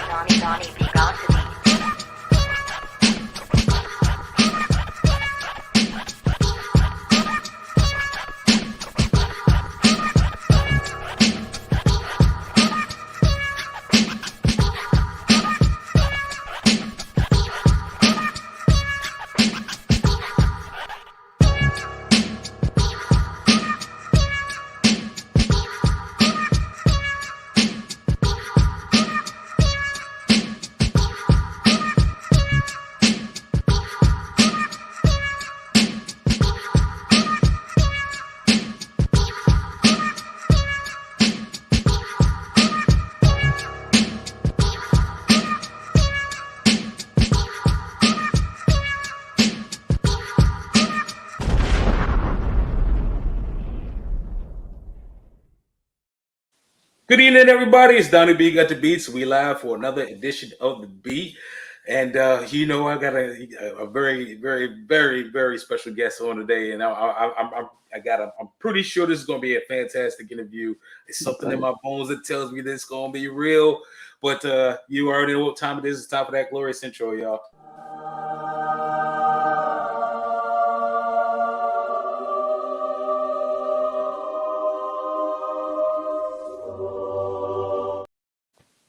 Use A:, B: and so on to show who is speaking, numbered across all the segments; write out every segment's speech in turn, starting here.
A: Donnie B got to be.
B: Good evening, everybody. It's Donnie B. GotDaBeats. We live for another edition of the Beat, and I got a very, very, very, very special guest on today, and I'm pretty sure this is going to be a fantastic interview. It's something in my bones that tells me this is going to be real, but you already know what time it is. It's time for that glorious intro, y'all.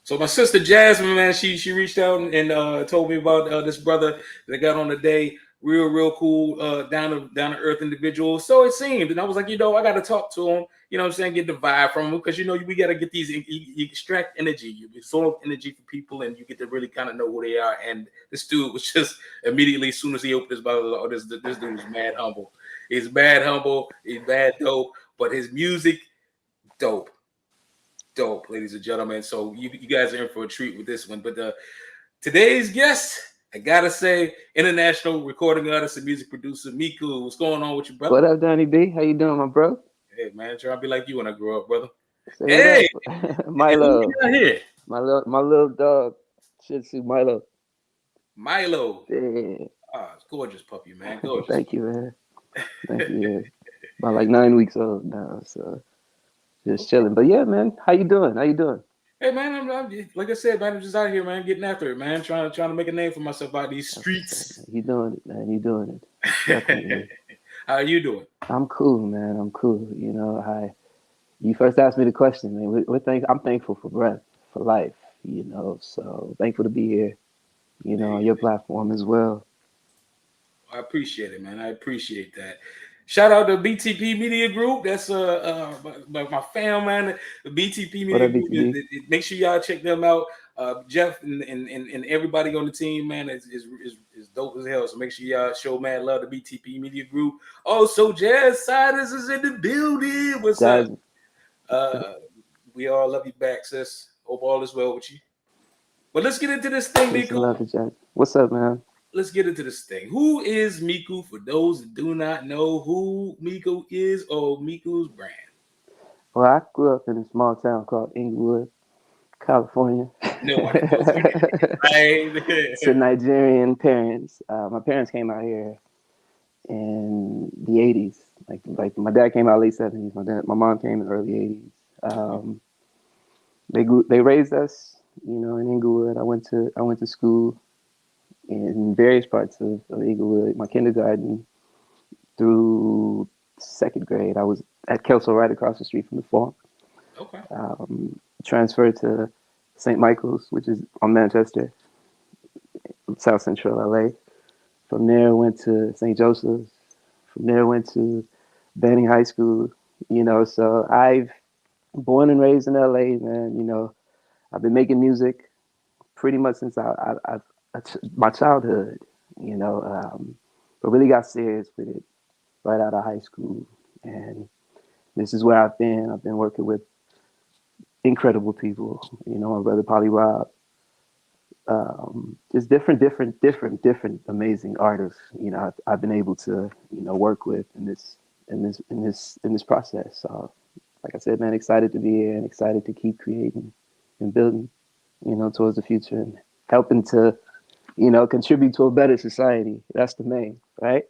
B: So my sister Jasmine, man, she reached out and told me about this brother that got on today. Real cool, down to earth individual. So it seemed, and I was like, I got to talk to him. You know what I'm saying? Get the vibe from him because we got to get these. You extract energy, you absorb energy from people, and you get to really kind of know who they are. And this dude was just immediately, as soon as he opened his mouth, oh, this dude is mad humble. He's mad humble. He's mad dope, but his music, dope. Dope, ladies and gentlemen. So you guys are in for a treat with this one. But today's guest, I gotta say, international recording artist and music producer Meaku. What's going on with you, brother?
C: What up, Donnie B? How you doing, my bro?
B: Hey man, trying to be like you when I grow up, brother.
C: Say
B: Hey,
C: Milo.
B: Here.
C: My little dog, Shih Tzu Milo.
B: Milo.
C: Yeah.
B: It's gorgeous puppy, man. Gorgeous.
C: Thank you, man. Thank you. Yeah. About like 9 weeks old now, so just chilling. But yeah, man, how you doing? How you doing?
B: Hey man, I'm like I said, man, I'm just out here, man, getting after it, man, trying to make a name for myself out these streets.
C: You doing it, man. You doing it. Definitely.
B: How are you doing?
C: I'm cool, man. I'm cool. You first asked me the question, man. I'm thankful for breath, for life. So thankful to be here. On your platform as well.
B: I appreciate it, man. I appreciate that. Shout out to BTP Media Group. That's my fam, man. The BTP Media Group. Make sure y'all check them out. Jeff and everybody on the team, man, is dope as hell. So make sure y'all show mad love to BTP Media Group. Also, Jazz Siders is in the building. What's up? We all love you back, sis. Hope all is well with you. But let's get into this thing, Meaku.
C: What's up, man?
B: Let's get into this thing. Who is Meaku for those that do not know who Meaku is or Meaku's brand?
C: Well, I grew up in a small town called Inglewood, California.
B: No, right.
C: To Nigerian parents. My parents came out here in the 80s. Like my dad came out late 70s. My mom came in the early 80s. They raised us, in Inglewood. I went to school in various parts of Inglewood. My kindergarten through second grade, I was at Kelso right across the street from the farm.
B: Okay.
C: Transferred to St. Michael's, which is on Manchester, South Central LA. From there, went to St. Joseph's. From there, went to Banning High School. So I've born and raised in LA, man. I've been making music pretty much since my childhood, but really got serious with it right out of high school. And this is where I've been. I've been working with incredible people, my brother Polly Rob, just different amazing artists, I've been able to, work with in this process. So like I said, man, excited to be here and excited to keep creating and building, towards the future and helping to, contribute to a better society. That's the main, right?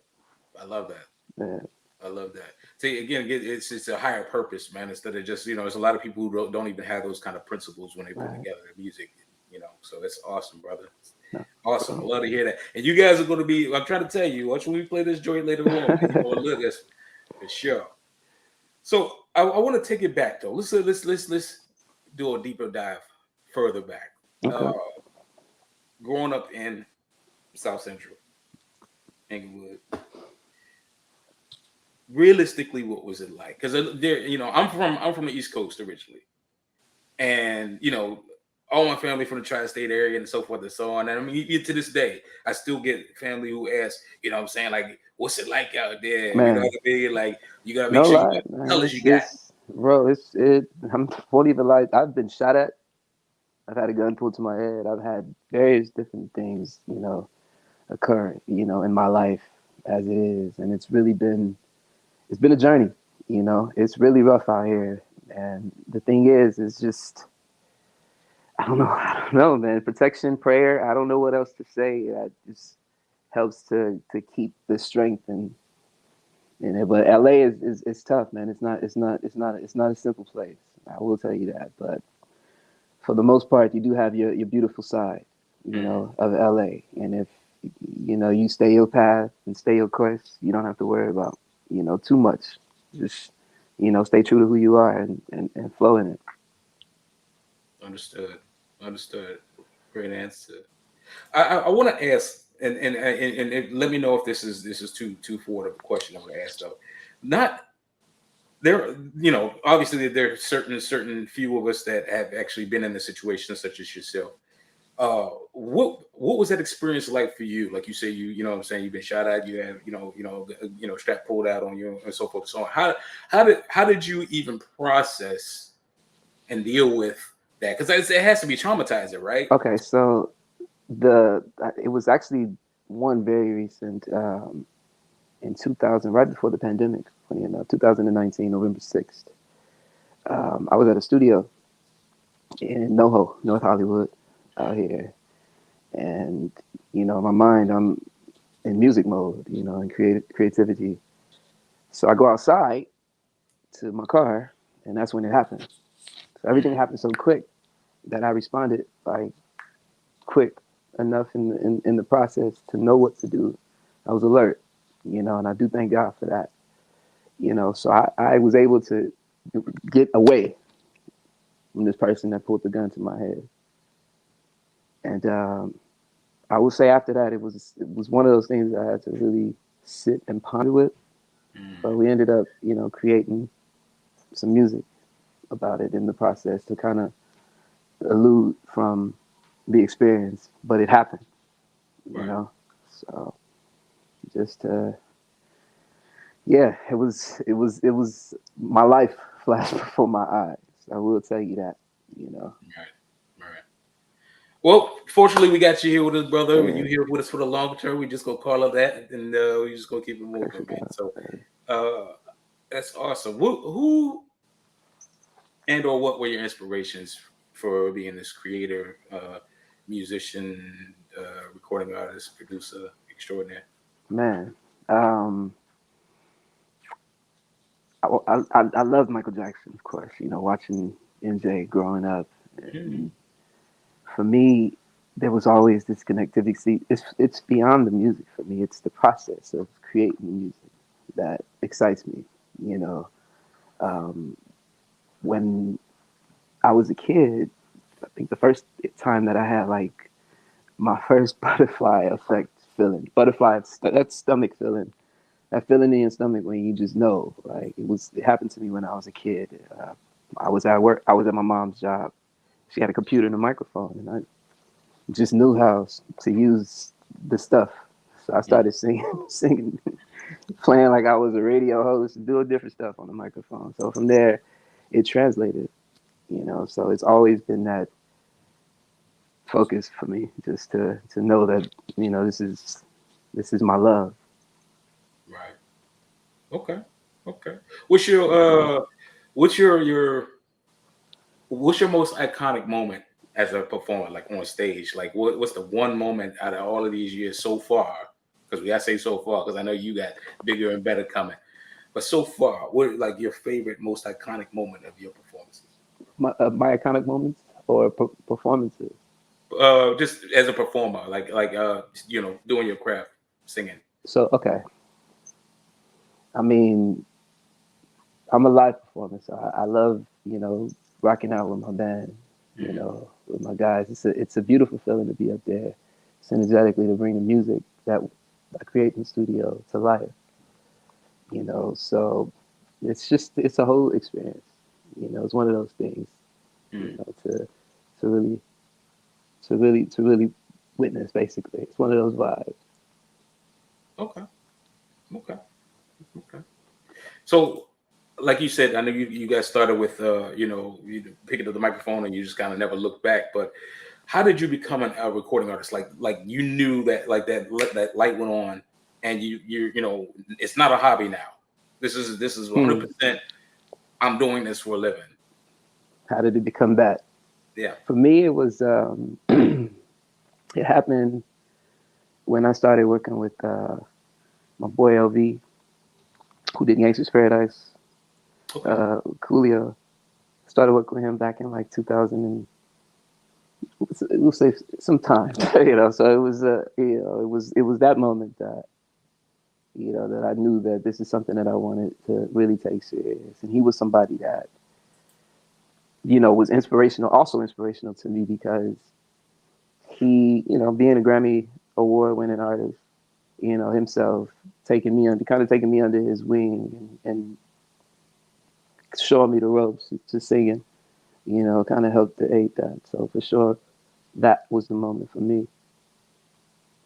B: I love that.
C: Yeah.
B: I love that. See, again, it's a higher purpose, man. Instead of just, there's a lot of people who don't even have those kind of principles when they put together their music. You know, so it's awesome, brother.
C: No.
B: Awesome. I love to hear that. And you guys are going to be. I'm trying to tell you. Watch when we play this joint later on. Man, you know, look, that's for sure. So I want to take it back though. Let's do a deeper dive further back.
C: Okay.
B: Growing up in South Central Inglewood, realistically, what was it like? Because there, you know, I'm from the East Coast originally, and you know, all my family from the tri-state area and so forth and so on. And I mean, even to this day, I still get family who ask, you know, what I'm saying, like, what's it like out there? You know
C: Man,
B: what I mean? Like, you gotta make
C: no
B: sure you
C: lie,
B: got the
C: man.
B: colors you got.
C: Bro, I'm fully the light. I've been shot at. I've had a gun pulled to my head. I've had various different things, you know, occur, you know, in my life as it is. And it's been a journey, you know. It's really rough out here. And the thing is, it's just, I don't know, man. Protection, prayer. I don't know what else to say. That just helps to keep the strength in it. But LA is tough, man. It's not a simple place. I will tell you that. But for the most part, you do have your beautiful side, you know, of LA. And if you know you stay your path and stay your course, you don't have to worry about, you know, too much. Just, you know, stay true to who you are and flow in it.
B: Understood. Understood. Great answer. I want to ask, and let me know if this is too forward of a question I'm going to ask though. Not there, you know, obviously there are certain few of us that have actually been in a situation such as yourself. What was that experience like for you? Like you say, you know what I'm saying, you've been shot at, you have strap pulled out on you and so forth and so on. How did you even process and deal with that? Because it has to be traumatizing, right?
C: Okay, so it was actually one very recent in 2000, right before the pandemic. Funny enough, 2019, November 6th. I was at a studio in NoHo, North Hollywood, out here, and you know, in my mind, I'm in music mode, you know, in creativity. So I go outside to my car, and that's when it happened. So everything happened so quick that I responded like quick enough in the process to know what to do. I was alert, you know, and I do thank God for that, you know. So I was able to get away from this person that pulled the gun to my head. And I will say after that, it was one of those things that I had to really sit and ponder with.
B: Mm,
C: But we ended up, you know, creating some music about it in the process to kind of elude from the experience. But it happened, you
B: right.
C: know. So just yeah, it was my life flashed before my eyes. I will tell you that, you know.
B: Right. Right. Well, fortunately, we got you here with us, brother. You
C: Yeah,
B: here with us for the long term. We just gonna call it that, and we just gonna keep it
C: pray for
B: moving, man.
C: God.
B: So uh, that's awesome. Who and or what were your inspirations for being this creator, musician, recording artist, producer extraordinaire?
C: Man, um, I love Michael Jackson, of course. You know, watching MJ growing up.
B: Mhm.
C: And for me, there was always this connectivity. See, it's beyond the music for me. It's the process of creating music that excites me. You know, um, when I was a kid, I think the first time that I had like my first butterfly effect feeling, that stomach feeling, that feeling in your stomach when you just know, like it happened to me when I was a kid. I was at work. I was at my mom's job. She had a computer and a microphone, and I just knew how to use the stuff. So I started singing, singing, playing like I was a radio host, doing different stuff on the microphone. So from there, it translated, you know. So it's always been that focus for me, just to know that, you know, this is my love.
B: Right. Okay. Okay. What's your what's your most iconic moment as a performer, like on stage? Like what's the one moment out of all of these years so far? Because we gotta say so far, because I know you got bigger and better coming. But so far, what like your favorite, most iconic moment of your performances?
C: My iconic moments or performances.
B: just as a performer, you know, doing your craft, singing?
C: So okay, I mean, I'm a live performer, so I love, you know, rocking out with my band, you know, with my guys. It's a beautiful feeling to be up there, synergetically to bring the music that I create in the studio to life, you know. So it's a whole experience, you know. It's one of those things, you know, to really to really witness. Basically, it's one of those vibes.
B: Okay. Okay. Okay. So, like you said, I know you guys started with you know, you picking up the microphone and you just kind of never looked back. But how did you become a recording artist? Like you knew that that light went on, and you know, it's not a hobby now. This is 100%. I'm doing this for a living.
C: How did it become that?
B: Yeah.
C: For me, it was it happened when I started working with my boy LV, who did Gangsta's Paradise,
B: Okay.
C: Coolio. Started working with him back in like 2000 and we'll say sometime, you know. So it was, you know, it was that moment that, you know, that I knew that this is something that I wanted to really take serious. And he was somebody that, you know, was inspirational, also inspirational to me because he, you know, being a Grammy award-winning artist, you know, himself taking me under his wing and showing me the ropes to singing, you know, kind of helped to aid that. So for sure, that was the moment for me.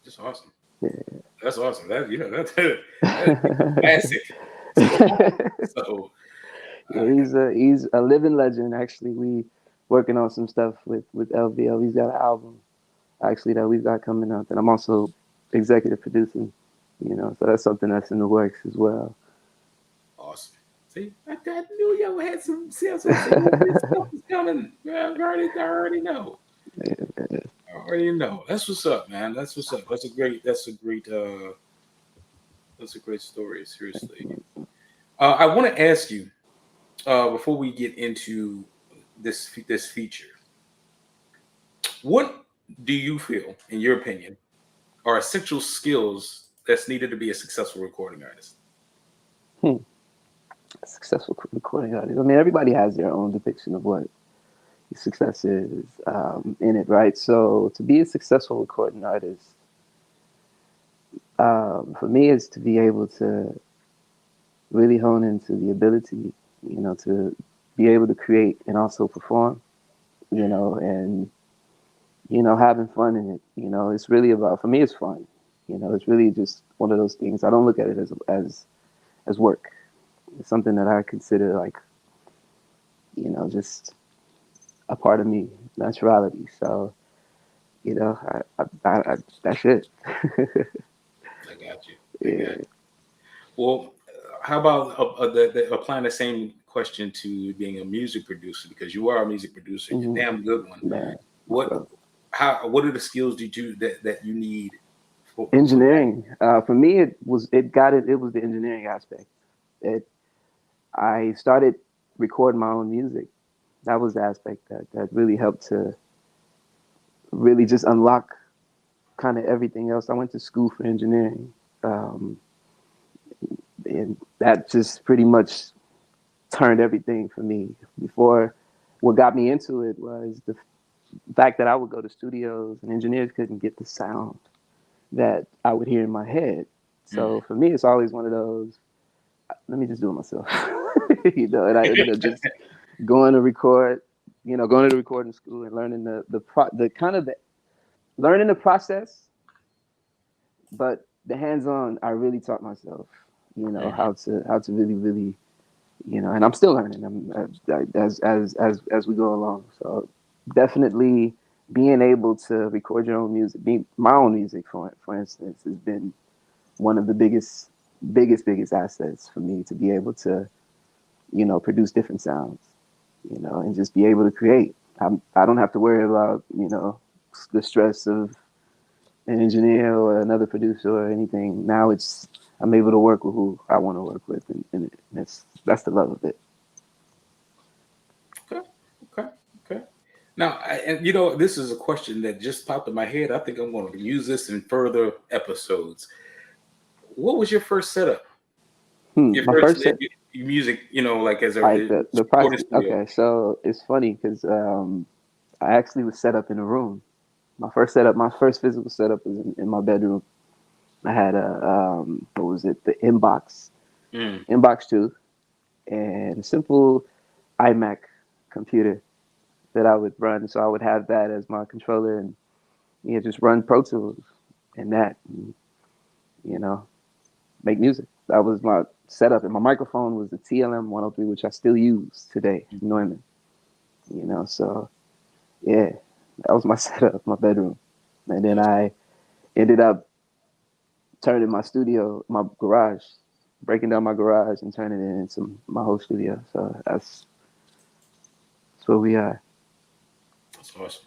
B: That's awesome.
C: Yeah.
B: That's awesome. That, you know, that's classic. So
C: Yeah, he's a living legend. Actually, we working on some stuff with LVL. He's got an album actually that we've got coming out that I'm also executive producing. You know, so that's something that's in the works as well.
B: awesome. See, I knew y'all had some stuff is coming. Yeah, I already know.
C: Yeah.
B: I already know. That's what's up, man. That's what's up. That's a great story. Seriously. I want to ask you before we get into this feature, what do you feel, in your opinion, are essential skills that's needed to be a successful recording artist?
C: Successful recording artist. I mean, everybody has their own depiction of what success is in it, right? So to be a successful recording artist, for me, is to be able to really hone into the ability, you know, to be able to create and also perform, you know, and, you know, having fun in it. You know, it's really about, for me, it's fun. You know, it's really just one of those things. I don't look at it as work. It's something that I consider like, you know, just a part of me, naturality. So, you know, that's it.
B: I got you. I
C: Yeah.
B: got you. Well, how about applying the same question to being a music producer, because you are a music producer, you're a
C: Mhm.
B: damn good one.
C: Man,
B: What
C: bro.
B: what are the skills that you need for that?
C: Engineering. For me, it was the engineering aspect. It I started recording my own music. That was the aspect that really helped to really just unlock kind of everything else. I went to school for engineering, um, and that just pretty much turned everything for me. Before, what got me into it was the fact that I would go to studios and engineers couldn't get the sound that I would hear in my head. So for me, it's always one of those. Let me just do it myself, you know. And I ended up just going to record, you know, going to the recording school and learning the learning the process, but the hands-on. I really taught myself, you know, how to really, you know. And I'm still learning. As we go along. So definitely being able to record your own music, my own music, for instance, has been one of the biggest assets for me to be able to, you know, produce different sounds, you know, and just be able to create. I don't have to worry about, you know, the stress of an engineer or another producer or anything. Now I'm able to work with who I want to work with, and that's the love of it.
B: Okay, okay, okay. Now, and you know, this is a question that just popped in my head. I think I'm going to use this in further episodes. What was your first setup? Your
C: My
B: first
C: first set.
B: your music, you know, like as a
C: All right, the
B: recording
C: process.
B: studio.
C: Okay, so it's funny because I actually was set up in a room. My first setup, my first physical setup was in my bedroom. I had a what was it? The Inbox 2, and a simple iMac computer that I would run. So I would have that as my controller, and just run Pro Tools and that, and, make music. That was my setup, and my microphone was the TLM 103, which I still use today, Neumann. So yeah, that was my setup, my bedroom, and then I ended up turning my studio, my garage, breaking down my garage and turning it into my whole studio. So that's where we are.
B: That's awesome.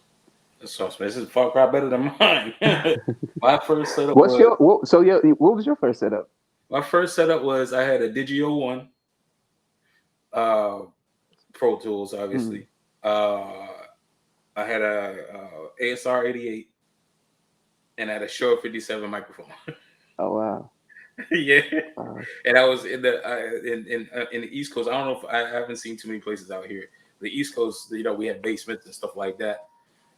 B: That's awesome. This is far cry better than mine. My first setup
C: what was your first setup?
B: My first setup was I had a Digio 1, Pro Tools, obviously. I had a ASR 88, and I had a Shure 57 microphone.
C: Oh wow!
B: Yeah, and I was in the in the East Coast. I don't know if I haven't seen too many places out here. The East Coast, we had basements and stuff like that.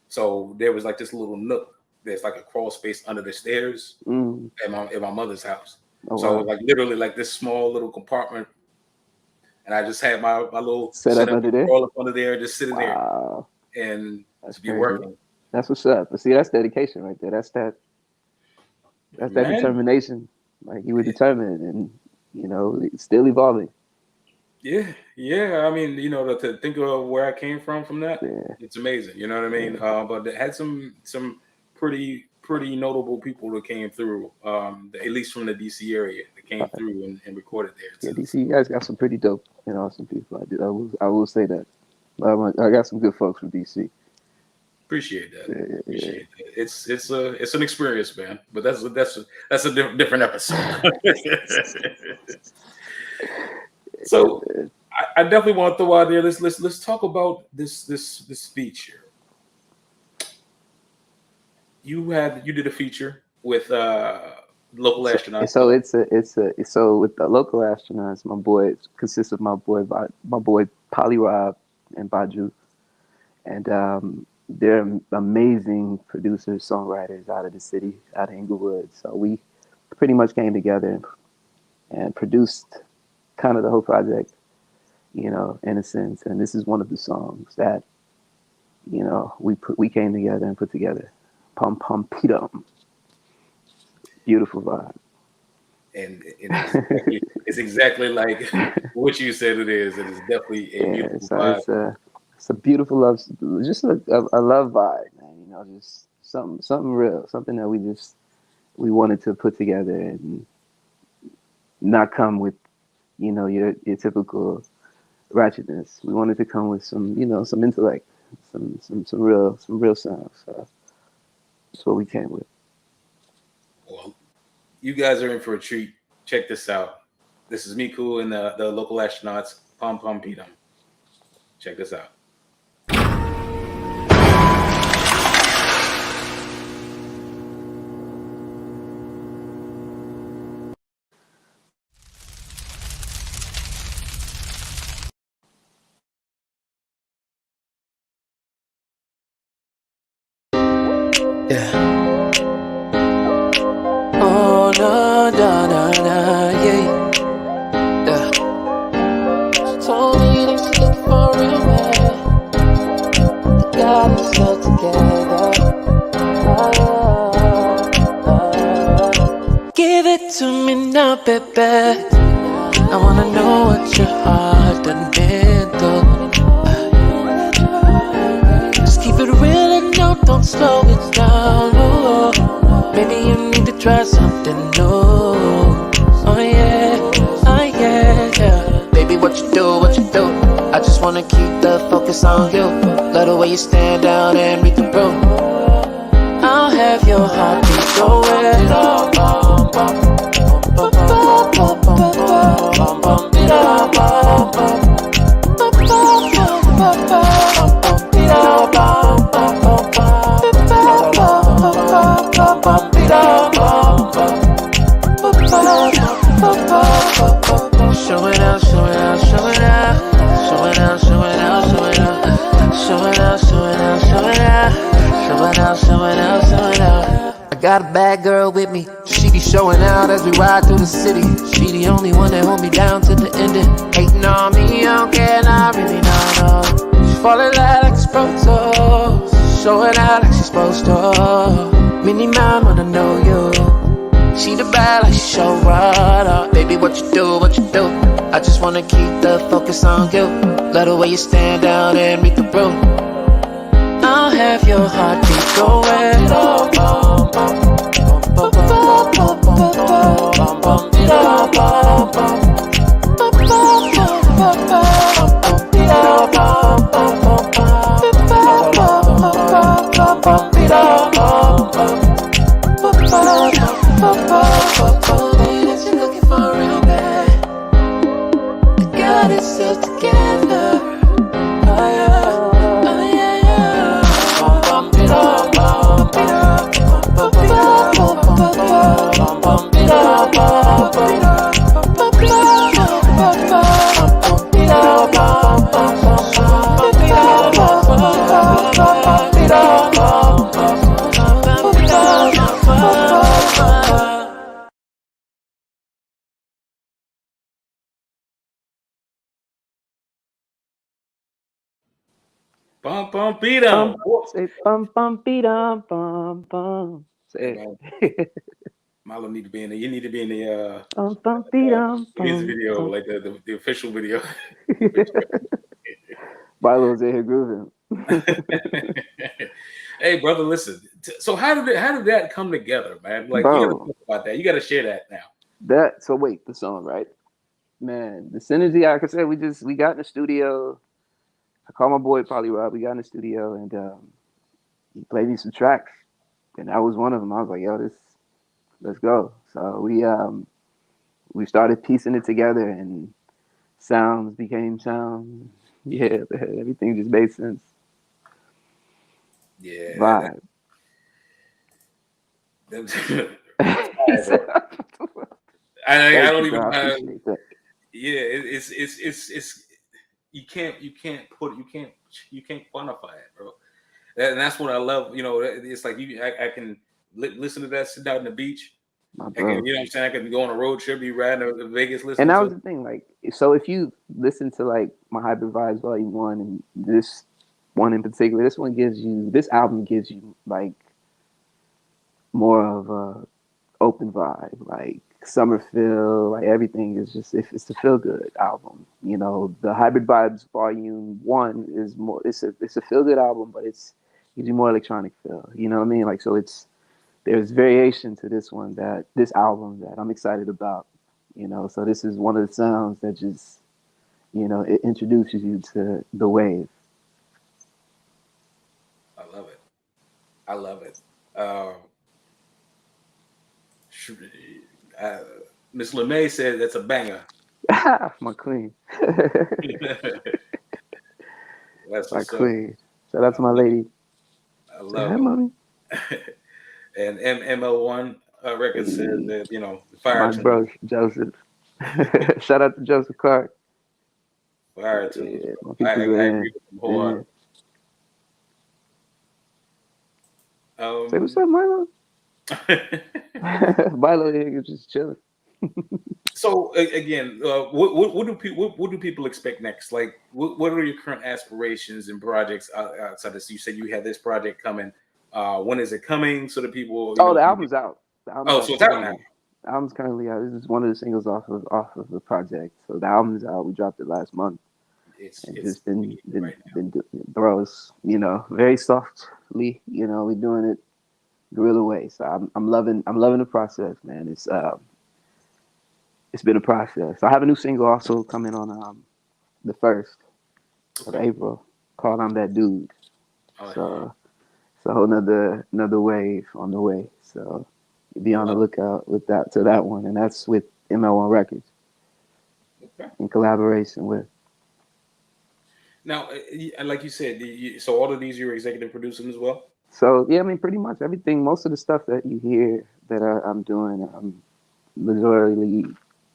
B: So there was like this little nook. There's like a crawl space under the stairs at my mother's house.
C: Oh,
B: so
C: wow.
B: like literally like this small little compartment, and I just had my little
C: setup under there,
B: crawl up under there, just sitting there, and
C: that's
B: be working.
C: That's what's up. But see, that's dedication right there. That's that determination. Like you were determined, and it's still evolving.
B: Yeah. I mean, to think of where I came from that, it's amazing. You know what I mean? But it had some pretty notable people that came through, at least from the DC area, that came through and recorded there.
C: Yeah, DC, you guys got some pretty dope and awesome people. I will say that. I got some good folks from DC.
B: Appreciate that. Appreciate that. It's an experience, man. But that's a different episode. So I definitely want to throw out there. Let's talk about this feature. You did a feature with local astronauts.
C: So with the local astronauts, my boy consists of my boy Polly Rob and Baju, and they're amazing producers, songwriters out of the city, out of Inglewood. So we pretty much came together and produced kind of the whole project, in a sense. And this is one of the songs that, we came together and put together. Pum Pum Pidum. Beautiful vibe.
B: And it's exactly like what you said it is. It is definitely a beautiful vibe.
C: It's a beautiful love, just a love vibe, man. Just something real, something that we wanted to put together and not come with, your typical ratchetness. We wanted to come with some, some intellect, some real sounds. So that's what we came with.
B: Well, you guys are in for a treat. Check this out. This is Meaku and the local astronauts, Pom Pom Pidum. Check this out.
D: Yeah. Oh no, no, no, no, yeah. She told me that she's looking for a real man. Got herself together. Give it to me now, baby. I wanna know what your heart done been through. Just keep it real and no, don't slow it down. Oh, maybe you need to try something new. Oh yeah, yeah. Baby, what you do? I just wanna keep the focus on you. Love the way you stand out and read the room. I'll have your heart beat so well. got a bad girl with me. She be showing out as we ride through the city. She the only one that hold me down to the ending. Hating on me, I don't care, not really, no. She falling like she's supposed to. Showing out like she's supposed to. Mini man wanna know you. She the bad like she show right. Baby, what you do, what you do. I just wanna keep the focus on you. Love the way you stand down and read the room. I'll have your heartbeat going. That you're looking for real bad. You got yourself together. Oh yeah, oh yeah, yeah. Bump it up, bump it up, bump it up, bump it up, bump it up, bump it up, bump it
B: Bum bum beat 'em.
C: Say bum bum beat 'em, bum bum. Say it.
B: Milo need to be in there. You need to be in the
C: Bum bum beat 'em,
B: music
C: bum,
B: video,
C: bum.
B: like the official video.
C: Milo's in here grooving.
B: Hey, brother, listen. So how did that come together, man? Like,
C: Bro.
B: you gotta talk about that. You gotta share that now.
C: So wait, the song, right? Man, the synergy, like I said, we got in the studio. I called my boy Polly Rob. We got in the studio and he played me some tracks, and that was one of them. I was like, "Yo, let's go." So we started piecing it together, and sounds became sounds. Yeah, everything just made sense.
B: Yeah.
C: Vibe.
B: I don't even.
C: I appreciate that.
B: Yeah, it's you can't quantify it, bro. And that's what I love. You know, it's like I can listen to that, sit down on the beach.
C: My
B: I
C: bro.
B: can, you know what I'm saying? I can go on a road trip, be riding to Vegas, listening.
C: And that
B: to
C: was the thing, like, so if you listen to like my Hybrid Vibes Volume 1 and this one in particular, this album gives you like more of a open vibe, like summer feel, like everything is just, if it's a feel good album. You know, the Hybrid Vibes Volume 1 is more, it's a feel good album, but it's gives you more electronic feel. You know what I mean? Like, so there's variation to this album that I'm excited about, you know. So this is one of the sounds that just, you know, it introduces you to the wave.
B: I love it. I love it. Miss LeMay said that's a banger.
C: My queen.
B: That's
C: My
B: what's up.
C: queen. Shout out to my lady.
B: I love
C: Hey,
B: it.
C: mommy.
B: And ML1 Records says that, you know, the fire
C: My
B: tune.
C: bro, Joseph. Shout out to Joseph Clark.
B: Fire tune.
C: Yeah, my
B: I
C: people's
B: agree
C: in.
B: with him wholeheartedly.
C: Say what's up, Milo. Milo here just chilling.
B: So again, what do people expect next? Like, what are your current aspirations and projects outside this? You said you had this project coming. When is it coming? So that people.
C: The album's out.
B: So it's out now.
C: The album's currently out. This is one of the singles off of the project. So the album's out. We dropped it last month. It's just been bro, it's, you know, very softly. You know, we're doing it guerrilla way. So I'm loving the process, man. It's been a process. I have a new single also coming on the 1st of April called "I'm That Dude." So it's a whole another wave on the way. So be on the lookout with that one, and that's with ML1 Records in collaboration with.
B: Now, like you said, so all of these you're executive producing as well.
C: So yeah, I mean, pretty much everything. Most of the stuff that you hear that I'm doing, I'm majority,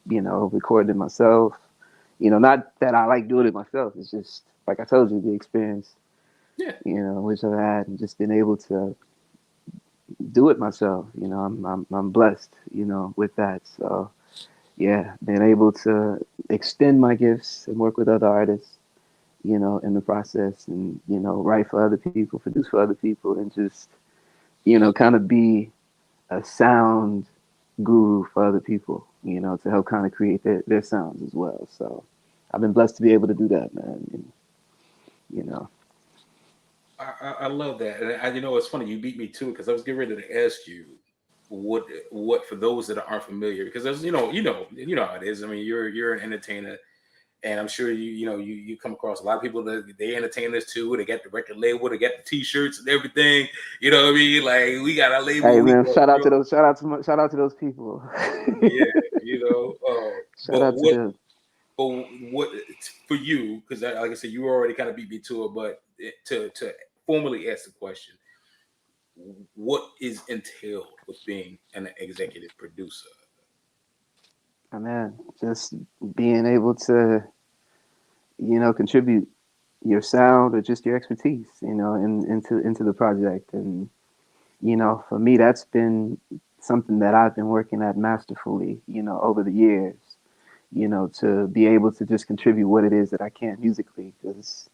C: you know, recording it myself. You know, not that I like doing it myself. It's just like I told you, the experience.
B: Yeah.
C: You know, which I've had and just been able to do it myself. You know, I'm blessed, you know, with that. So yeah, being able to extend my gifts and work with other artists, you know, in the process, and you know, write for other people, produce for other people, and just, you know, kind of be a sound guru for other people, you know, to help kind of create their sounds as well. So I've been blessed to be able to do that, man. And, you know.
B: I love that, and you know, it's funny you beat me to it because I was getting ready to ask you what for those that aren't familiar, because there's you know how it is. I mean, you're an entertainer, and I'm sure you come across a lot of people that they entertain this too. They got the record label, they got the T-shirts and everything. You know what I mean? Like we got a label.
C: Hey
B: We
C: man,
B: got,
C: shout out to those people.
B: yeah, you know.
C: Shout out to them.
B: But what for you? Because like I said, you already kind of beat me to it. But to formally ask the question, what is entailed with being an executive producer?
C: Oh, man, just being able to, you know, contribute your sound or just your expertise, you know, into the project. And you know, for me, that's been something that I've been working at masterfully, you know, over the years. You know, to be able to just contribute what it is that I can musically, because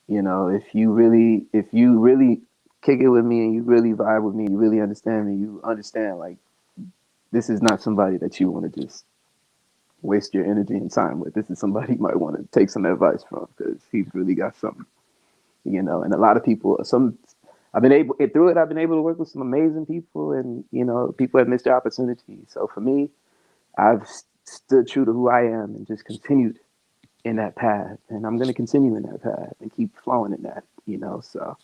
C: you know, if you really kick it with me and you really vibe with me, you really understand me, you understand like this is not somebody that you want to just waste your energy and time with. This is somebody you might want to take some advice from, because he's really got something, you know. And a lot of people, I've been able to work with some amazing people, and you know, people have missed their opportunities. So for me, I've stood true to who I am and just continued in that path, and I'm going to continue in that path and keep flowing in that, you know. So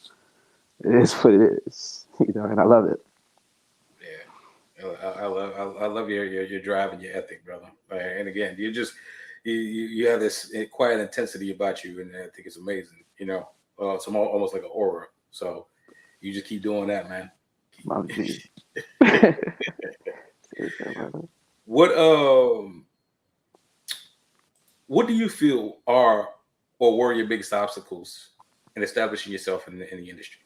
C: it is what it is, you know, and I love it.
B: Yeah, I love your drive and your ethic, brother. And again, you have this quiet intensity about you, and I think it's amazing. You know, it's almost like an aura. So you just keep doing that, man.
C: My G.
B: What what do you feel are or were your biggest obstacles in establishing yourself in the industry?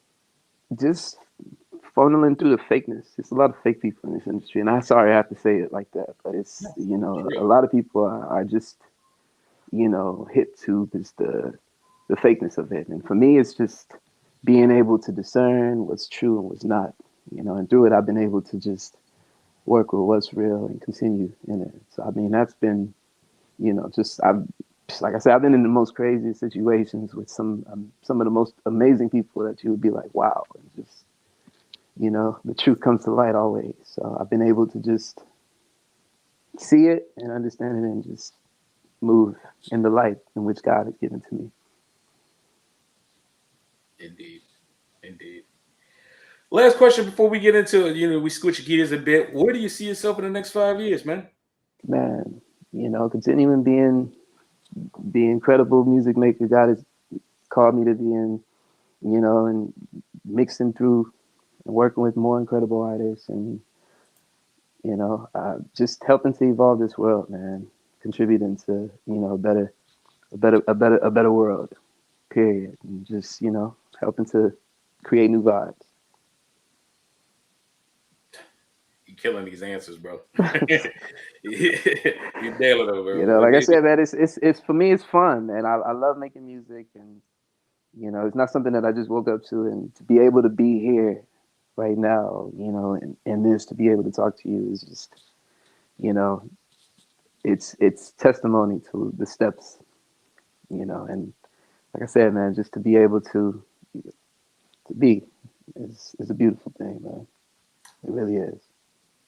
C: Just funneling through the fakeness. There's a lot of fake people in this industry, and I'm sorry I have to say it like that, but it's, you know, a lot of people are just, you know, hit to just the fakeness of it. And for me, it's just being able to discern what's true and what's not, you know. And through it, I've been able to just work with what's real and continue in it. So I mean, that's been, you know, like I said, I've been in the most crazy situations with some of the most amazing people that you would be like, wow, and just, you know, the truth comes to light always. So I've been able to just see it and understand it and just move in the light in which God has given to me.
B: Indeed. Last question before we get into, you know, we switch gears a bit. Where do you see yourself in the next 5 years, man?
C: Man, you know, continuing being the incredible music maker God has called me to be in, you know, and mixing through and working with more incredible artists, and you know, just helping to evolve this world, man, contributing to, you know, a better world, period, and just, you know, helping to create new vibes.
B: You're killing these answers, bro. You're nailing it, bro.
C: You know, like I said, man, it's for me, it's fun, man. I love making music, and you know, it's not something that I just woke up to, and to be able to be here right now, you know, and this, to be able to talk to you is just, you know, it's testimony to the steps, you know. And like I said, man, just to be able to be is a beautiful thing, man. It really is.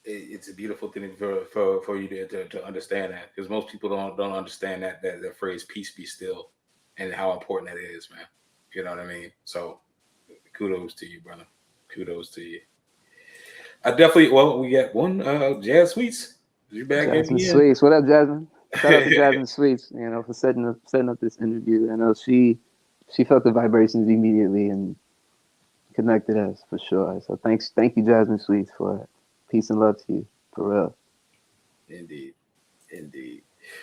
B: It's a beautiful thing for you to understand that, because most people don't understand that phrase "peace be still" and how important that is, man. You know what I mean? So kudos to you, brother. Kudos to you. I definitely. Well, we got one Jazz Sweets. You back
C: Jasmine
B: in
C: Sweets. What up, Jasmine? Shout out to Jasmine Sweets, you know, for setting up this interview. I know she felt the vibrations immediately and connected us for sure. So thank you, Jasmine Sweets, for it. Peace and love to you, for real.
B: Indeed.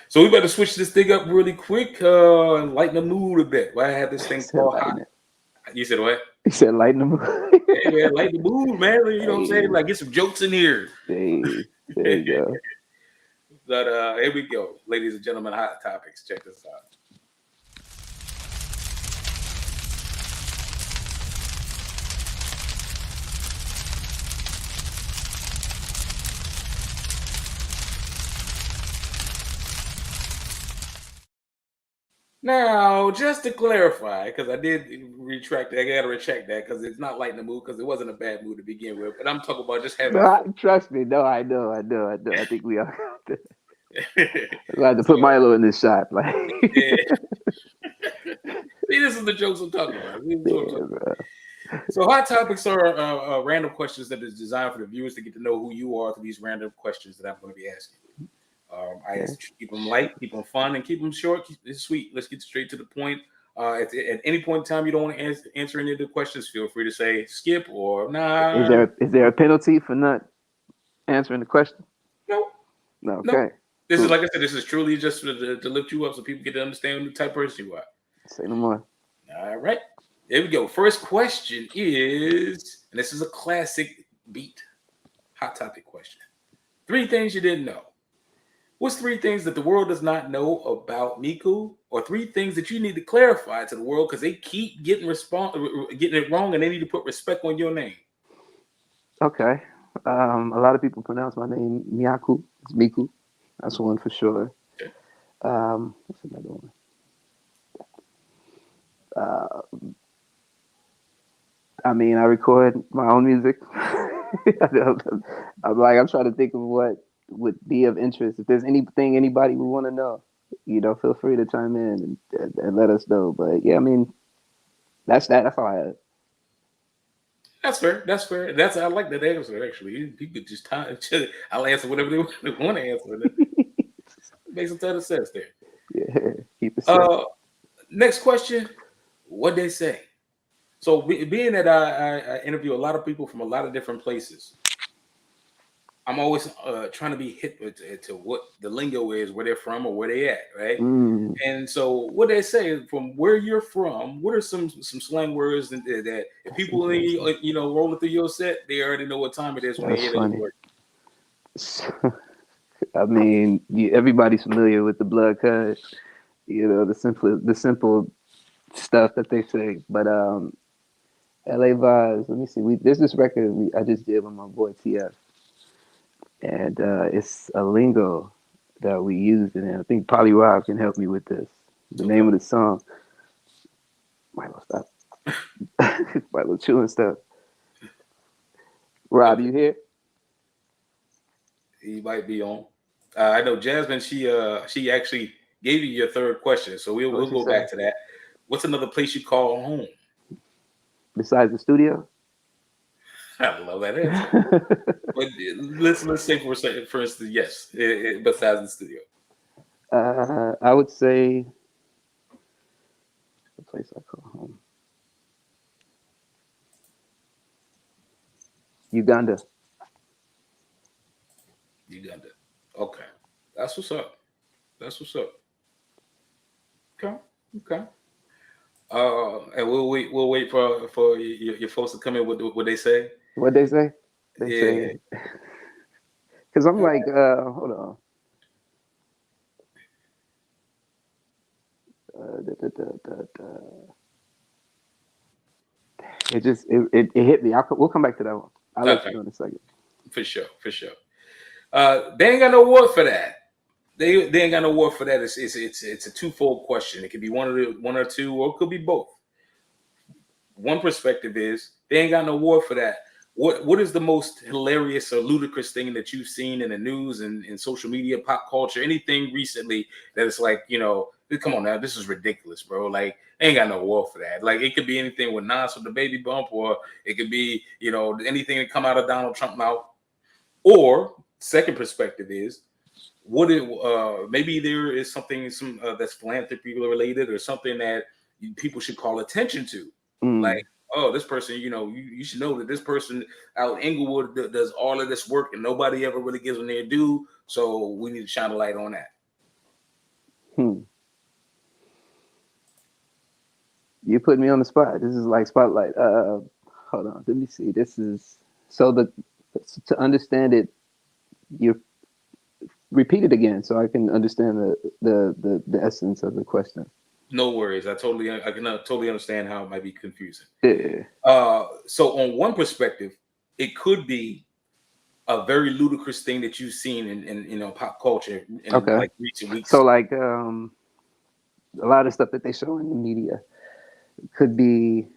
B: So we better switch this thing up really quick and lighten the mood a bit. Well, I have this thing called hot. You said what?
C: He said lighten the mood.
B: Hey man, light the mood, man. You know what I'm saying? Like get some jokes in here.
C: Hey, there you go.
B: But here we go, ladies and gentlemen. Hot topics. Check this out. Now, just to clarify, because I did retract that, I got to recheck that because it's not lighting the mood because it wasn't a bad mood to begin with. But I'm talking about just having fun.
C: Trust me. No, I know. I think we are. I had to
B: So,
C: put Milo in this shot. Like,
B: yeah. See, this is the jokes I'm talking about. This is what I'm talking about. So, hot topics are random questions that is designed for the viewers to get to know who you are through these random questions that I'm going to be asking. I ask you to keep them light, keep them fun, and keep them short, keep it sweet. Let's get straight to the point. At any point in time you don't want to answer any of the questions, feel free to say skip or nah.
C: Is there a penalty for not answering the question?
B: No.
C: No. Okay.
B: No. This
C: Cool.
B: is, like I said, this is truly just to lift you up so people get to understand the type of person you are.
C: Say no more.
B: All right. Here we go. First question is, and this is a classic beat hot topic question. 3 things you didn't know. What's 3 things that the world does not know about Meaku, or 3 things that you need to clarify to the world because they keep getting it wrong and they need to put respect on your name?
C: Okay. A lot of people pronounce my name Meaku. It's Meaku. That's one for sure.
B: Okay.
C: What's another one? I mean, I record my own music. I'm trying to think of what would be of interest. If there's anything anybody would want to know, feel free to chime in and let us know. But yeah, I mean, that's all I have.
B: That's fair. That's fair. I like that answer. Actually, you could just I'll answer whatever they want to answer. Makes a ton of sense there.
C: Yeah, keep it simple.
B: Next question. What they say. So being that I interview a lot of people from a lot of different places, I'm always trying to be hip to what the lingo is, where they're from or where they at, right?
C: Mm.
B: And so what they say from where you're from, what are some slang words that if people rolling through your set, they already know what time it is when
C: That's
B: they hear
C: funny.
B: those words.
C: I mean, everybody's familiar with the blood cut, the simple stuff that they say. But LA Vibes, let me see. There's this record I just did with my boy TF. And it's a lingo that we used in it. I think Polly Rob can help me with this. The name of the song. Milo, stop. Milo chewing stuff. Rob, you here?
B: He might be on. I know Jasmine. She actually gave you your 3rd question, so we'll go back to that. What's another place you call home?
C: Besides the studio?
B: I love that answer. But let's say for instance, yes. Besides the studio,
C: I would say the place I call home. Uganda.
B: Okay, that's what's up. Okay. And we'll wait for your folks to come in with what they say.
C: What they say? They say. Because I'm like, hold on. It hit me. We'll come back to that one. I'll let you know in a second.
B: For sure. They ain't got no word for that. They ain't got no word for that. It's a twofold question. It could be one or two, or it could be both. One perspective is they ain't got no word for that. What is the most hilarious or ludicrous thing that you've seen in the news and in social media, pop culture, anything recently that it's like, come on now, this is ridiculous, bro. Like, they ain't got no word for that. Like, it could be anything with Nas with the baby bump, or it could be, anything that come out of Donald Trump's mouth. Or second perspective is, maybe there is something that's philanthropy related or something that people should call attention to. Like, oh, this person, you should know that this person out in Inglewood does all of this work and nobody ever really gives them their due. So we need to shine a light on that.
C: You put me on the spot. This is like spotlight. Hold on. Let me see. This is so to understand it. You repeat it again so I can understand the essence of the question.
B: No worries. I can totally understand how it might be confusing.
C: Yeah.
B: So on one perspective, it could be a very ludicrous thing that you've seen in pop culture in
C: Okay.
B: like recent weeks.
C: So like a lot of stuff that they show in the media could be.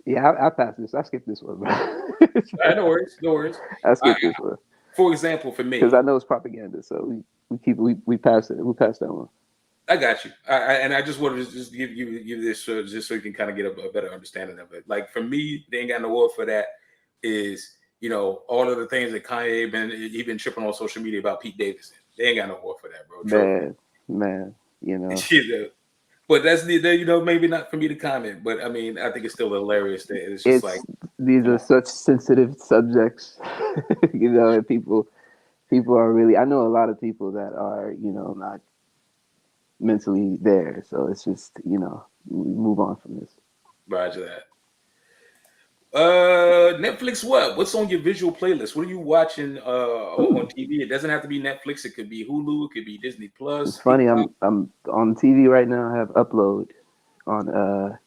C: Yeah, I pass this. I skip this one, bro.
B: No worries. No worries.
C: I skip this one
B: For example, for me,
C: because I know it's propaganda. So we pass it. We pass that one.
B: I got you. And I just wanted to just give you this just so you can kind of get a better understanding of it. Like for me, they ain't got no word for that. Is all of the things that Kanye been tripping on social media about Pete Davidson. They ain't got no word for that, bro.
C: Man,
B: But that's maybe not for me to comment. But I mean, I think it's still hilarious that it's just like
C: these are such sensitive subjects, and people are really. I know a lot of people that are not mentally there, so it's just we move on from this.
B: Roger that. Netflix what's on your visual playlist? What are you watching on TV? It doesn't have to be Netflix. It could be Hulu. It could be Disney Plus.
C: It's funny. I'm on TV right now. I have Upload on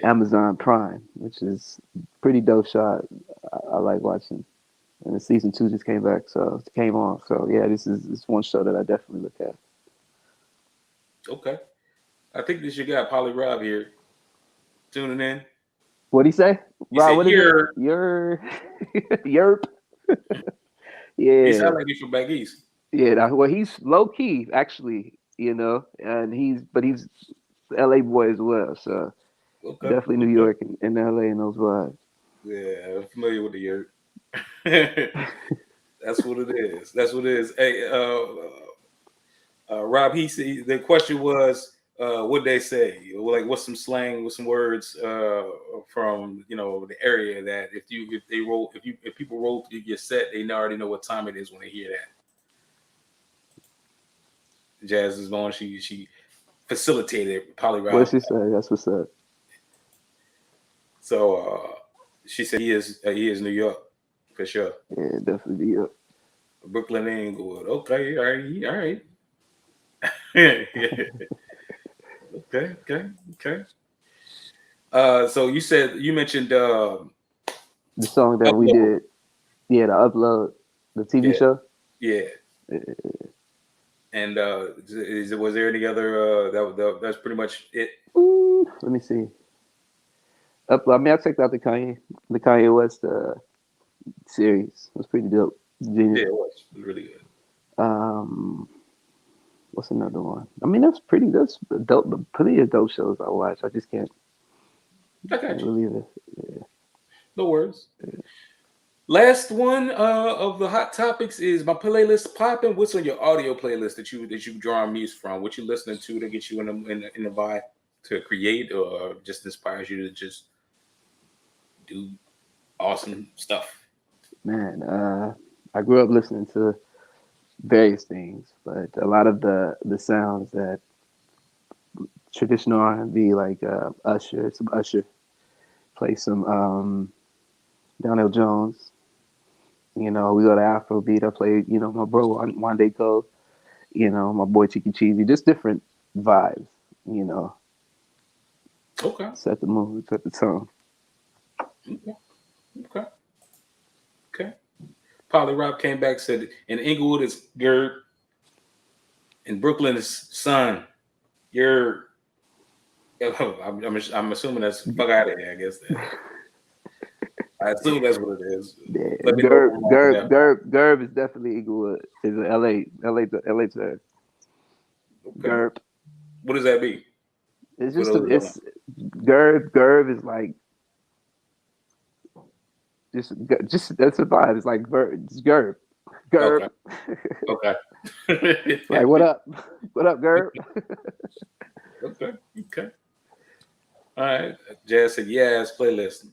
C: Amazon Prime, which is pretty dope shot. I like watching. And the season 2 just came back, so it came on. So yeah, this is one show that I definitely look at.
B: Okay, I think this your guy Polly Rob here tuning in.
C: What'd he say? Rob, what is it? Yerp. Yeah.
B: He sounds like he's from back east.
C: Yeah, well, he's low key actually, and he's LA boy as well. So definitely New York and LA and those vibes.
B: Yeah, I'm familiar with the Yerp. That's what it is. That's what it is. Hey, Rob, he said the question was, what they say? Like, what's some slang, what's some words from the area that if people roll through your set, they already know what time it is when they hear that. Jazz is on. She facilitated Polly Rob.
C: What she say? That's what's up.
B: So she said he is New York for sure.
C: Yeah, definitely New York.
B: Brooklyn and Inglewood. Okay, all right. Yeah. Okay. So you mentioned the
C: song that we did. Yeah, the Upload, the TV show.
B: Yeah. And was there any other that's pretty much it?
C: Let me see. Upload. I mean, I checked out the Kanye West series. It was pretty dope. Genius.
B: Yeah, it was really good.
C: What's another one? I mean, that's dope. Plenty of dope shows I watch. I just can't.
B: I got you.
C: Believe it. Yeah.
B: No worries. Yeah. Last one of the hot topics is my playlist popping. What's on your audio playlist that you draw music from? What you listening to get you in the vibe to create, or just inspires you to just do awesome stuff?
C: Man, I grew up listening to various things, but a lot of the sounds that traditional R&B, like Usher, play some Donell Jones. We go to Afrobeat. I play, my bro Wande Cole, my boy Cheeky Cheesy, just different vibes,
B: Okay.
C: Set the mood, set the tone.
B: Okay. Polly Rob came back, said in Inglewood it's Gerd. In Brooklyn it's Son. I'm assuming that's fuck out of here, I guess. I assume that's what it is.
C: Yeah. Gerb is definitely Inglewood. It's LA term.
B: Okay.
C: Gerb.
B: What does that mean?
C: It's just Gerb is like just that's a vibe. It's like it's Gerb.
B: Okay.
C: Like what up Gerb?
B: Okay. All right. Jazz said yes, playlist.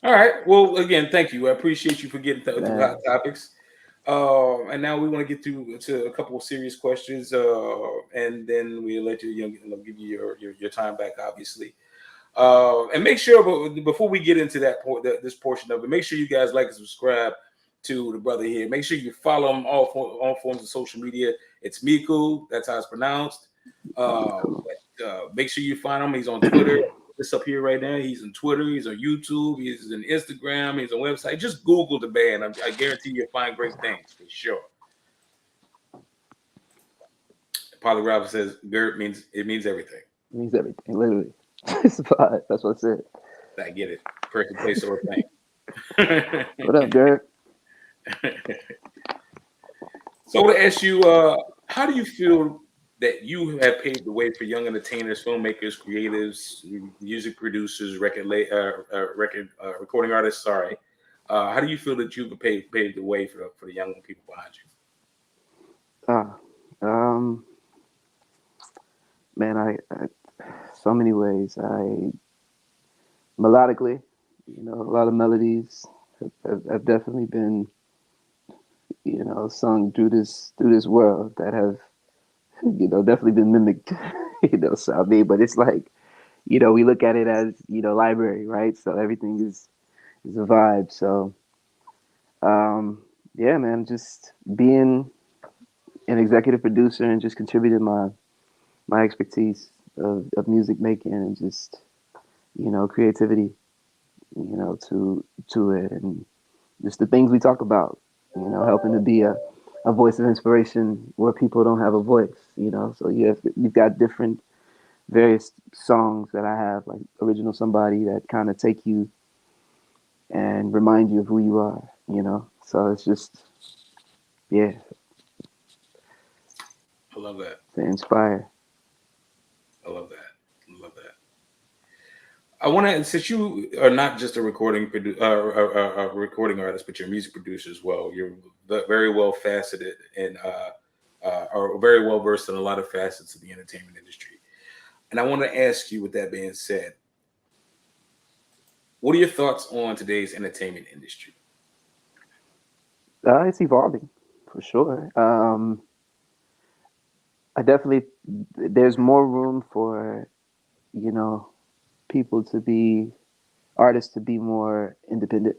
B: All right. Well, again, thank you. I appreciate you for getting to hot topics. And now we want to get to a couple of serious questions, and then we'll let give you your time back, obviously. And make sure, but before we get into this portion of it, make sure you guys like and subscribe to the brother here. Make sure you follow him all forms of social media. It's Meaku, that's how it's pronounced. Make sure you find him. He's on Twitter. It's up here right now. He's on Twitter. He's on YouTube. He's on Instagram. He's on website. Just Google the band. I guarantee you'll find great things for sure. Polly Robin says, "Gert means everything."
C: It means everything, literally. That's what I said.
B: I get it. Person, place, or thing.
C: What up, Gert?
B: So I want to ask you, how do you feel that you have paved the way for young entertainers, filmmakers, creatives, music producers, recording artists? Sorry, how do you feel that you've paved the way for the young people behind you?
C: Man, I so many ways. Melodically, a lot of melodies have definitely been, sung through this world that have, definitely been mimicked, so I mean, but it's like, we look at it as, library, right? So everything is a vibe. So, yeah, man, just being an executive producer and just contributing my expertise of music making and just, creativity, to it, and just the things we talk about, helping to be a voice of inspiration where people don't have a voice, so you've got various songs that I have, like Original Somebody, that kind of take you and remind you of who you are, so it's just, yeah.
B: I love that.
C: To inspire.
B: I love that. I love that. I want to, since you are not just a recording artist, but you're a music producer as well. You're very well faceted and are very well versed in a lot of facets of the entertainment industry. And I want to ask you, with that being said, what are your thoughts on today's entertainment industry?
C: It's evolving, for sure. I definitely, there's more room for, artists to be more independent,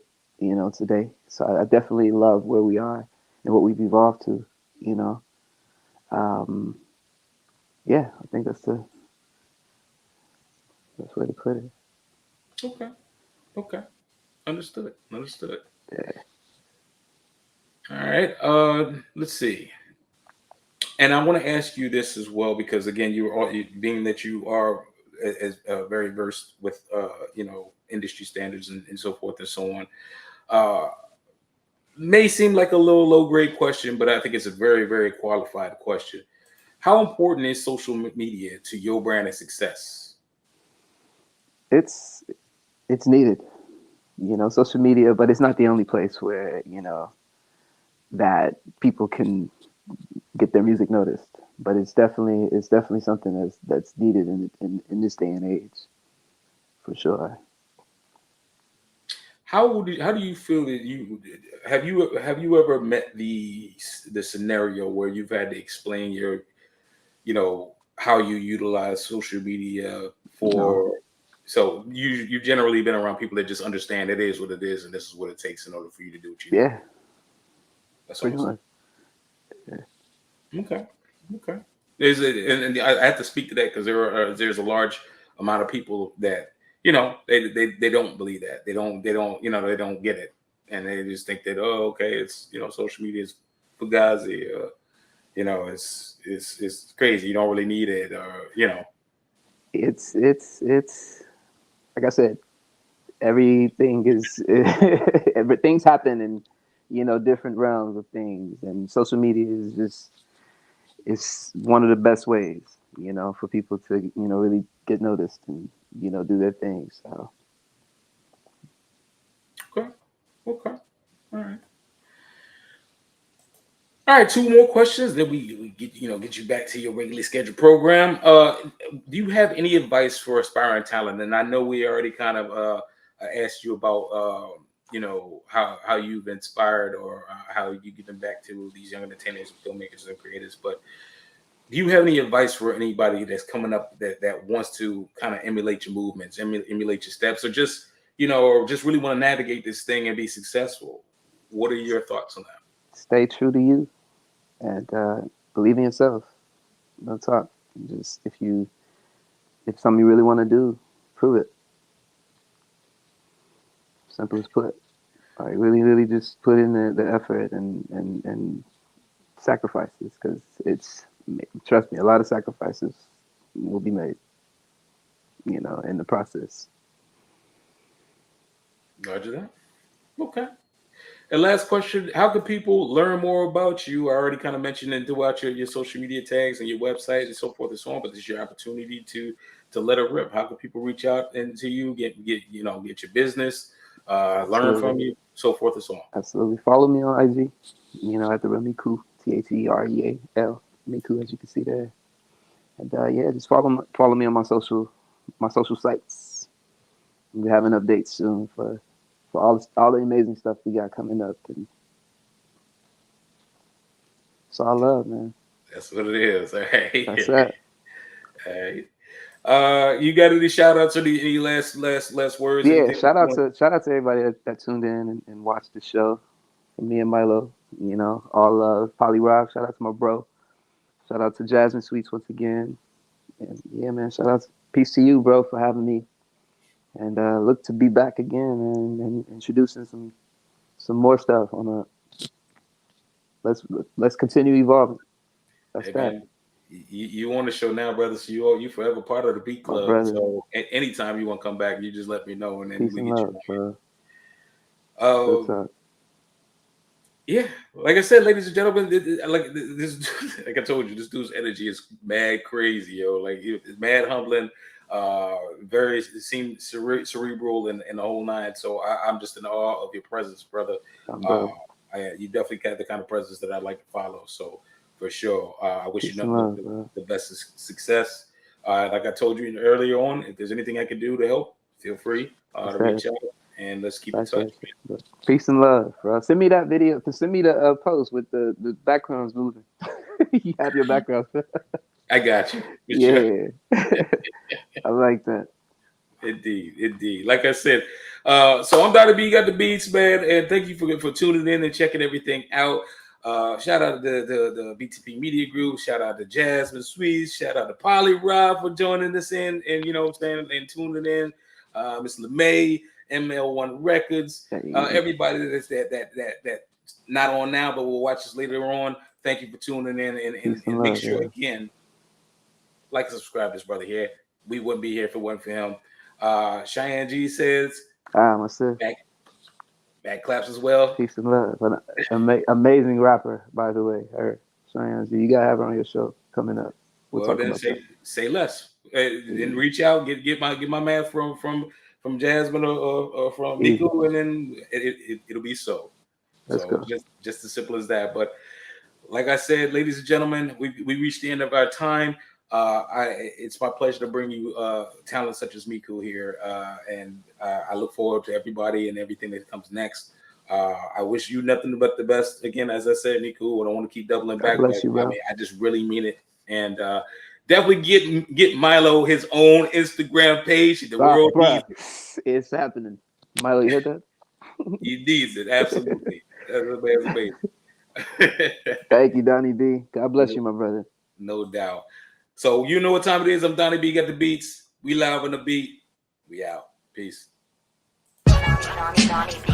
C: today. So I definitely love where we are and what we've evolved to, yeah, I think that's the best way to put it.
B: Okay. Understood.
C: Yeah.
B: All right. Let's see. And I want to ask you this as well, because again, being that you are very versed with industry standards and so forth and so on. May seem like a little low grade question, but I think it's a very, very qualified question. How important is social media to your brand and success?
C: It's needed, social media, but it's not the only place where, that people can get their music noticed. But it's definitely something that's needed in this day and age, for sure.
B: How do you feel that have you ever met the scenario where you've had to explain your, how you utilize social media for?
C: No.
B: So you've generally been around people that just understand it is what it is, and this is what it takes in order for you to do what you do.
C: Yeah.
B: That's
C: pretty
B: awesome.
C: much. Yeah.
B: Okay. And I have to speak to that because there's a large amount of people that they don't believe that they don't get it, and they just think that, oh, okay, it's social media is fugazi, it's crazy, you don't really need it, or
C: It's like I said, everything is everything's happen in different realms of things, and social media is just, it's one of the best ways for people to really get noticed and do their thing. So
B: okay, all right, two more questions, then we get you back to your regularly scheduled program. Do you have any advice for aspiring talent? And I know we already kind of asked you about you know, how you've inspired or how you give them back to these young entertainers, filmmakers, and creators. But do you have any advice for anybody that's coming up that wants to kind of emulate your movements, emulate your steps, or just, you know, or just really want to navigate this thing and be successful? What are your thoughts on that?
C: Stay true to you and believe in yourself. No talk. Just if something you really want to do, prove it. Simple as put. Like really just put in the effort and sacrifices, because trust me, a lot of sacrifices will be made, you know, in the process.
B: Roger that. Okay. And last question, how can people learn more about you? I already kind of mentioned it throughout your social media tags and your website and so forth and so on, but this is your opportunity to let it rip. How can people reach out into you, get your business, learn from you, so forth and so on?
C: Absolutely. Follow me on IG, you know, at the Meaku, THEREAL, Meaku, as you can see there. And yeah, just follow me on my social sites. We'll be having updates soon for all the amazing stuff we got coming up, and it's all love, man.
B: That's what it is. All right.
C: That's it.
B: All right. You got any shout outs or any last words?
C: Yeah, shout out to everybody that tuned in and watched the show. For me and Milo, you know, all love. Polly Rock, shout out to my bro. Shout out to Jasmine Sweets once again. And yeah, man, peace to you, bro, for having me. And look to be back again and introducing some more stuff on let's continue evolving. That's
B: hey,
C: that.
B: Man, you on the show now, brother. So you forever part of the Beat Club. So anytime you want to come back, you just let me know, and then
C: peace
B: we
C: and
B: get
C: love,
B: you.
C: Bro.
B: Yeah, like I said, ladies and gentlemen, like this, like I told you, this dude's energy is mad crazy, yo. Like it's mad humbling. Very seemed cerebral and the whole nine. So I'm just in awe of your presence, brother. You definitely got the kind of presence that I'd like to follow. So for sure, I wish you nothing the best of success. Like I told you earlier on, if there's anything I can do to help, feel free to reach out, and let's keep in touch.
C: Peace and love, bro. Send me that video. Send me the post with the backgrounds moving. You have your background.
B: I got you.
C: Yeah. I like that.
B: Indeed. Like I said, so I'm Donnie B, got the beats, man, and thank you for tuning in and checking everything out. Shout out to the BTP Media Group. Shout out to Jasmine Sweets. Shout out to Polly Rob for joining us in and you know what I'm saying, and tuning in. Miss LeMay, ML1 Records, everybody that not on now but will watch us later on. Thank you for tuning in and make sure again, like and subscribe to this brother here. We wouldn't be here if it wasn't for him. Cheyenne G says,
C: myself.
B: Back claps as well.
C: Peace and love. An amazing rapper, by the way. Cheyenne G, you gotta have her on your show coming up.
B: Well, then say less. Then reach out, get my man from Jasmine or from Meaku, and then it'll be so.
C: Let's go.
B: Just as simple as that. But like I said, ladies and gentlemen, we reached the end of our time. It's my pleasure to bring you talent such as Meaku here, and I look forward to everybody and everything that comes next. I wish you nothing but the best. Again, as I said, Meaku, I don't want to keep doubling back.
C: Bless you, bro.
B: I mean, I just really mean it, and definitely get Milo his own Instagram page. The world needs it.
C: It's happening. Milo, you heard that?
B: He needs it, absolutely. That's amazing.
C: Thank you, Donnie B. God bless you, my brother.
B: No doubt. So you know what time it is. I'm Donnie B. Got the beats. We live on the beat. We out. Peace.
A: Donnie B.